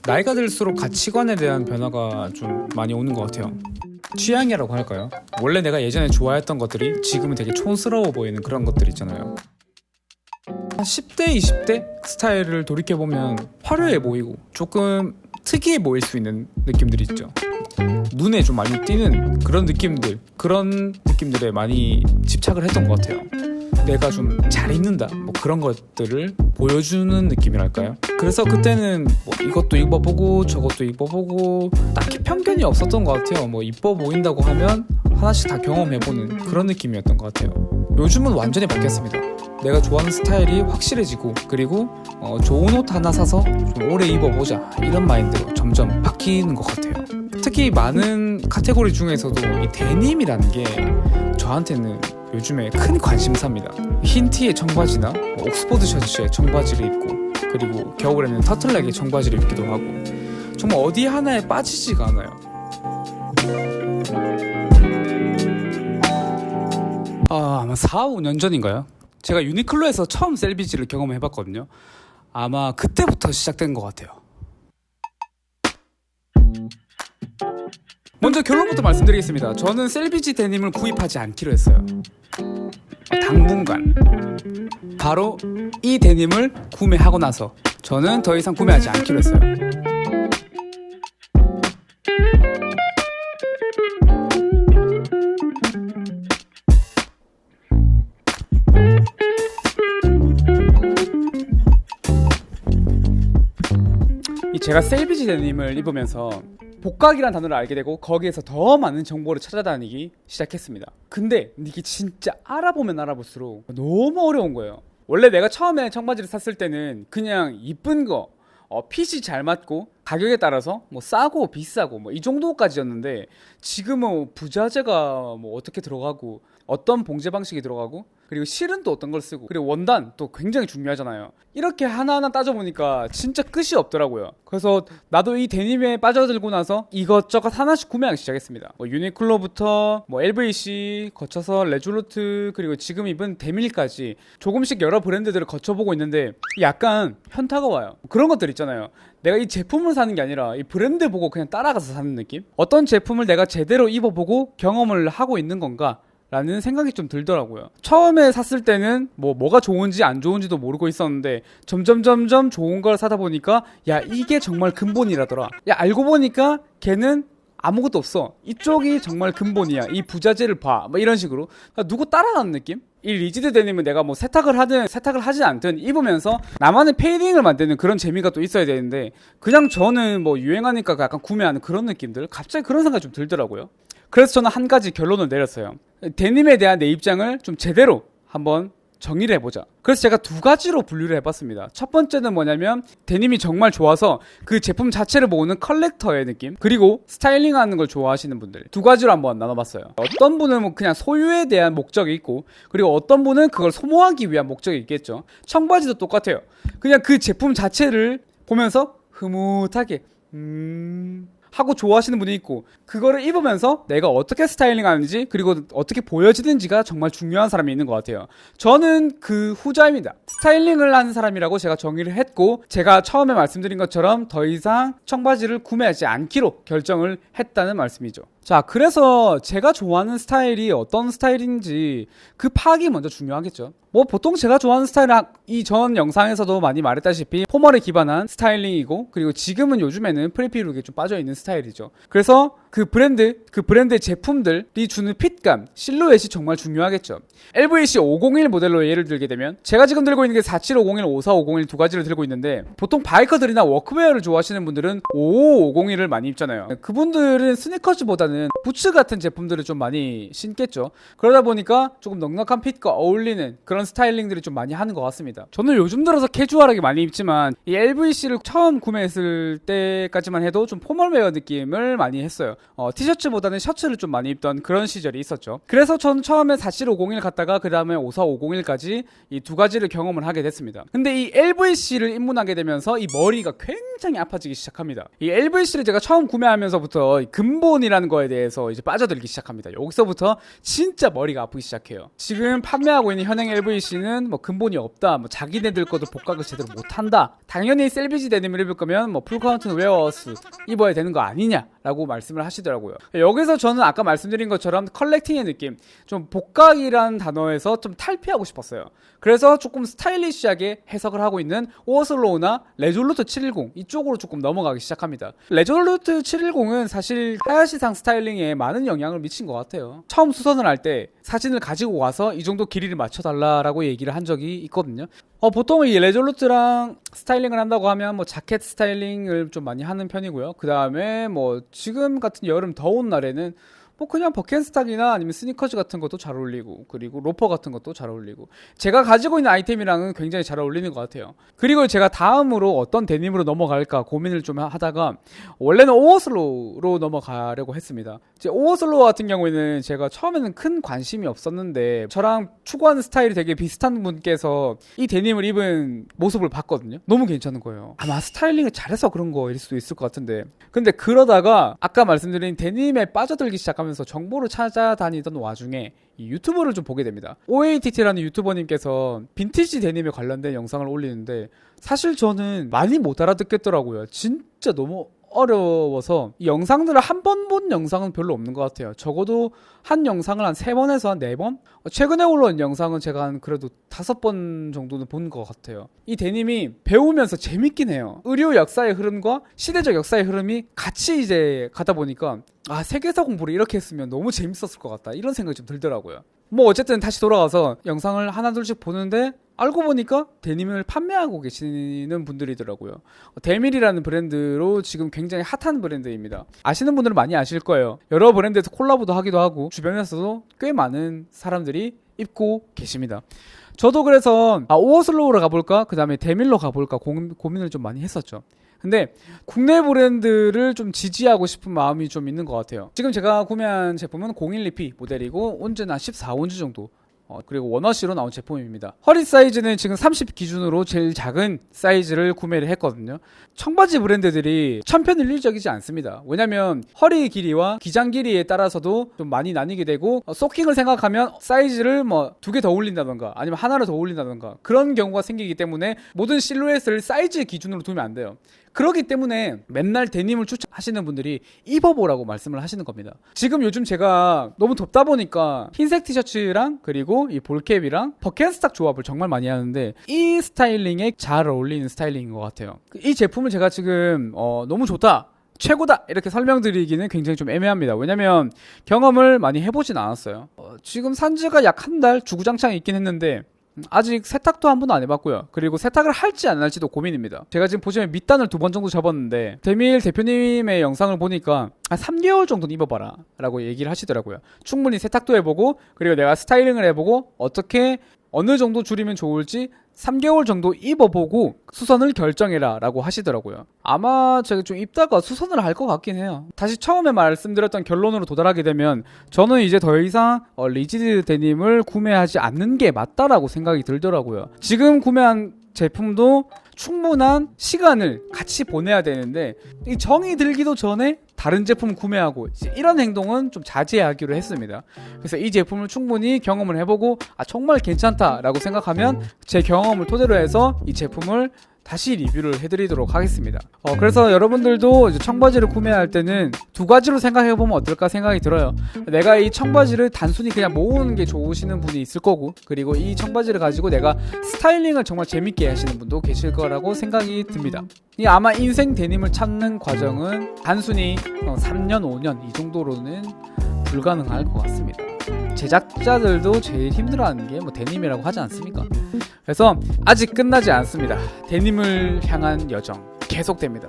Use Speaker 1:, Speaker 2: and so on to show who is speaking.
Speaker 1: 나이가 들수록 가치관에 대한 변화가 좀 많이 오는 것 같아요. 취향이라고 할까요? 원래 내가 예전에 좋아했던 것들이 지금은 되게 촌스러워 보이는 그런 것들 있잖아요. 10대, 20대 스타일을 돌이켜보면 화려해 보이고 조금 특이해 보일 수 있는 느낌들이 있죠. 눈에 좀 많이 띄는 그런 느낌들에 많이 집착을 했던 것 같아요. 내가 좀 잘 입는다 뭐 그런 것들을 보여주는 느낌이랄까요. 그래서 그때는 뭐 이것도 입어보고 저것도 입어보고 딱히 편견이 없었던 것 같아요. 뭐 이뻐 보인다고 하면 하나씩 다 경험해보는 그런 느낌이었던 것 같아요. 요즘은 완전히 바뀌었습니다. 내가 좋아하는 스타일이 확실해지고, 그리고 좋은 옷 하나 사서 좀 오래 입어보자 이런 마인드로 점점 바뀌는 것 같아요. 특히 많은 카테고리 중에서도 이 데님이라는 게 저한테는 요즘에 큰 관심사입니다. 흰 티에 청바지나 옥스포드 셔츠에 청바지를 입고, 그리고 겨울에는 터틀넥에 청바지를 입기도 하고, 정말 어디 하나에 빠지지가 않아요. 아마 4, 5년 전인가요? 제가 유니클로에서 처음 셀비지를 경험해봤거든요. 아마 그때부터 시작된 것 같아요. 먼저 결론부터 말씀드리겠습니다. 저는 셀비지 데님을 구입하지 않기로 했어요. 당분간. 바로 이 데님을 구매하고 나서 저는 더 이상 구매하지 않기로 했어요. 제가 셀비지 데님을 입으면서 복각이라는 단어를 알게 되고, 거기에서 더 많은 정보를 찾아다니기 시작했습니다. 근데 이게 진짜 알아보면 알아볼수록 너무 어려운 거예요. 원래 내가 처음에 청바지를 샀을 때는 그냥 이쁜 거, 핏이 잘 맞고 가격에 따라서 뭐 싸고 비싸고 뭐 이 정도까지였는데, 지금은 부자재가 뭐 어떻게 들어가고 어떤 봉제 방식이 들어가고, 그리고 실은 또 어떤 걸 쓰고, 그리고 원단 또 굉장히 중요하잖아요. 이렇게 하나하나 따져보니까 진짜 끝이 없더라고요. 그래서 나도 이 데님에 빠져들고 나서 이것저것 하나씩 구매하기 시작했습니다. 뭐 유니클로부터 뭐 LVC 거쳐서 레졸루트, 그리고 지금 입은 데밀까지 조금씩 여러 브랜드들을 거쳐보고 있는데 약간 현타가 와요. 그런 것들 있잖아요. 내가 이 제품을 사는 게 아니라 이 브랜드 보고 그냥 따라가서 사는 느낌? 어떤 제품을 내가 제대로 입어보고 경험을 하고 있는 건가? 라는 생각이 좀 들더라고요. 처음에 샀을 때는 뭐가 좋은지 안 좋은지도 모르고 있었는데, 점점 좋은 걸 사다 보니까 야, 이게 정말 근본이라더라. 야, 알고 보니까 걔는 아무것도 없어. 이쪽이 정말 근본이야. 이 부자재를 봐. 뭐 이런 식으로. 그러니까 누구 따라가는 느낌? 이 리지드 데님은 내가 뭐 세탁을 하든 세탁을 하지 않든 입으면서 나만의 페이딩을 만드는 그런 재미가 또 있어야 되는데, 그냥 저는 뭐 유행하니까 약간 구매하는 그런 느낌들, 갑자기 그런 생각이 좀 들더라고요. 그래서 저는 한 가지 결론을 내렸어요. 데님에 대한 내 입장을 좀 제대로 한번 정의를 해보자. 그래서 제가 두 가지로 분류를 해봤습니다. 첫 번째는 뭐냐면, 데님이 정말 좋아서 그 제품 자체를 모으는 컬렉터의 느낌, 그리고 스타일링하는 걸 좋아하시는 분들, 두 가지로 한번 나눠봤어요. 어떤 분은 뭐 그냥 소유에 대한 목적이 있고, 그리고 어떤 분은 그걸 소모하기 위한 목적이 있겠죠. 청바지도 똑같아요. 그냥 그 제품 자체를 보면서 흐뭇하게 하고 좋아하시는 분이 있고, 그거를 입으면서 내가 어떻게 스타일링 하는지, 그리고 어떻게 보여지는지가 정말 중요한 사람이 있는 것 같아요. 저는 그 후자입니다. 스타일링을 하는 사람이라고 제가 정의를 했고, 제가 처음에 말씀드린 것처럼 더 이상 청바지를 구매하지 않기로 결정을 했다는 말씀이죠. 자, 그래서 제가 좋아하는 스타일이 어떤 스타일인지 그 파악이 먼저 중요하겠죠. 뭐 보통 제가 좋아하는 스타일은 이전 영상에서도 많이 말했다시피 포멀에 기반한 스타일링이고, 그리고 지금은 요즘에는 프리피룩에 좀 빠져있는 스타일이죠. 그래서 그 브랜드의 제품들이 주는 핏감, 실루엣이 정말 중요하겠죠. LVC 501 모델로 예를 들게 되면, 제가 지금 들고 있는 게 47501, 54501 두 가지를 들고 있는데, 보통 바이커들이나 워크웨어를 좋아하시는 분들은 55501을 많이 입잖아요. 그분들은 스니커즈보다는 부츠 같은 제품들을 좀 많이 신겠죠. 그러다 보니까 조금 넉넉한 핏과 어울리는 그런 스타일링들이 좀 많이 하는 것 같습니다. 저는 요즘 들어서 캐주얼하게 많이 입지만, 이 LVC를 처음 구매했을 때까지만 해도 좀 포멀웨어 느낌을 많이 했어요. 티셔츠보다는 셔츠를 좀 많이 입던 그런 시절이 있었죠. 그래서 저는 처음에 47501 갔다가 그 다음에 54501까지 이 두 가지를 경험을 하게 됐습니다. 근데 이 LVC를 입문하게 되면서 이 머리가 굉장히 아파지기 시작합니다. 이 LVC를 제가 처음 구매하면서부터 근본이라는 거에 거에 대해서 이제 빠져들기 시작합니다. 여기서부터 진짜 머리가 아프기 시작해요. 지금 판매하고 있는 현행 LVC는 뭐 근본이 없다, 뭐 자기네들 것도 복각을 제대로 못한다, 당연히 셀비지 데님을 입을 거면 뭐 풀카운트는 웨어하우스 입어야 되는 거 아니냐라고 말씀을 하시더라고요. 여기서 저는 아까 말씀드린 것처럼 컬렉팅의 느낌, 좀 복각이라는 단어에서 좀 탈피하고 싶었어요. 그래서 조금 스타일리시하게 해석을 하고 있는 오어슬로우나 레졸루트 710 이쪽으로 조금 넘어가기 시작합니다. 레졸루트 710은 사실 하야시상 스타일링에 많은 영향을 미친 것 같아요. 처음 수선을 할 때 사진을 가지고 와서 이 정도 길이를 맞춰달라라고 얘기를 한 적이 있거든요. 보통 이 레졸루트랑 스타일링을 한다고 하면 뭐 자켓 스타일링을 좀 많이 하는 편이고요. 그 다음에 뭐 지금 같은 여름 더운 날에는 뭐 그냥 버켄스탁이나 아니면 스니커즈 같은 것도 잘 어울리고, 그리고 로퍼 같은 것도 잘 어울리고, 제가 가지고 있는 아이템이랑은 굉장히 잘 어울리는 것 같아요. 그리고 제가 다음으로 어떤 데님으로 넘어갈까 고민을 좀 하다가 원래는 오어슬로우로 넘어가려고 했습니다. 이제 오어슬로우 같은 경우에는 제가 처음에는 큰 관심이 없었는데 저랑 추구하는 스타일이 되게 비슷한 분께서 이 데님을 입은 모습을 봤거든요. 너무 괜찮은 거예요. 아마 스타일링을 잘해서 그런 거일 수도 있을 것 같은데, 근데 그러다가 아까 말씀드린 데님에 빠져들기 시작하면 정보를 찾아다니던 와중에 이 유튜버를 좀 보게 됩니다. OATT라는 유튜버님께서 빈티지 데님에 관련된 영상을 올리는데 사실 저는 많이 못 알아듣겠더라고요. 진짜 너무 어려워서 이 영상들을 한 번 본 영상은 별로 없는 것 같아요. 적어도 한 영상을 한 3번에서 한 4번? 최근에 올라온 영상은 제가 한 그래도 5번 정도는 본 것 같아요. 이 데님이 배우면서 재밌긴 해요. 의료 역사의 흐름과 시대적 역사의 흐름이 같이 이제 가다 보니까 세계사 공부를 이렇게 했으면 너무 재밌었을 것 같다, 이런 생각이 좀 들더라고요. 뭐 어쨌든 다시 돌아가서 영상을 하나둘씩 보는데 알고 보니까 데님을 판매하고 계시는 분들이더라고요. 데밀이라는 브랜드로 지금 굉장히 핫한 브랜드입니다. 아시는 분들은 많이 아실 거예요. 여러 브랜드에서 콜라보도 하기도 하고 주변에서도 꽤 많은 사람들이 입고 계십니다. 저도 그래서 오어슬로우로 가볼까, 그 다음에 데밀로 가볼까 고민을 좀 많이 했었죠. 근데 국내 브랜드를 좀 지지하고 싶은 마음이 좀 있는 것 같아요. 지금 제가 구매한 제품은 01리피 모델이고 온즈는 한 14온즈 정도, 그리고 원워시로 나온 제품입니다. 허리 사이즈는 지금 30 기준으로 제일 작은 사이즈를 구매를 했거든요. 청바지 브랜드들이 천편일률적이지 않습니다. 왜냐면 허리 길이와 기장 길이에 따라서도 좀 많이 나뉘게 되고, 소킹을 생각하면 사이즈를 뭐 2개 더 올린다던가 아니면 하나를 더 올린다던가 그런 경우가 생기기 때문에 모든 실루엣을 사이즈 기준으로 두면 안 돼요. 그렇기 때문에 맨날 데님을 추천하시는 분들이 입어보라고 말씀을 하시는 겁니다. 지금 요즘 제가 너무 덥다 보니까 흰색 티셔츠랑 그리고 이 볼캡이랑 버켄스탁 조합을 정말 많이 하는데 이 스타일링에 잘 어울리는 스타일링인 것 같아요. 이 제품을 제가 지금 너무 좋다, 최고다 이렇게 설명드리기는 굉장히 좀 애매합니다. 왜냐면 경험을 많이 해보진 않았어요. 지금 산지가 약 한 달 주구장창 있긴 했는데 아직 세탁도 한 번도 안 해봤고요. 그리고 세탁을 할지 안 할지도 고민입니다. 제가 지금 보시면 밑단을 2번 정도 접었는데 데밀 대표님의 영상을 보니까 한 3개월 정도는 입어봐라 라고 얘기를 하시더라고요. 충분히 세탁도 해보고, 그리고 내가 스타일링을 해보고 어떻게 어느 정도 줄이면 좋을지 3개월 정도 입어보고 수선을 결정해라 라고 하시더라고요. 아마 제가 좀 입다가 수선을 할 것 같긴 해요. 다시 처음에 말씀드렸던 결론으로 도달하게 되면 저는 이제 더 이상 리지드 데님을 구매하지 않는 게 맞다라고 생각이 들더라고요. 지금 구매한 제품도 충분한 시간을 같이 보내야 되는데 이 정이 들기도 전에 다른 제품 구매하고 이런 행동은 좀 자제하기로 했습니다. 그래서 이 제품을 충분히 경험을 해보고 정말 괜찮다라고 생각하면 제 경험을 토대로 해서 이 제품을 다시 리뷰를 해드리도록 하겠습니다. 그래서 여러분들도 이제 청바지를 구매할 때는 2가지로 생각해보면 어떨까 생각이 들어요. 내가 이 청바지를 단순히 그냥 모으는 게 좋으시는 분이 있을 거고, 그리고 이 청바지를 가지고 내가 스타일링을 정말 재밌게 하시는 분도 계실 거라고 생각이 듭니다. 아마 인생 데님을 찾는 과정은 단순히 3년, 5년 이 정도로는 불가능할 것 같습니다. 제작자들도 제일 힘들어하는 게 뭐 데님이라고 하지 않습니까? 그래서 아직 끝나지 않습니다. 데님을 향한 여정 계속됩니다.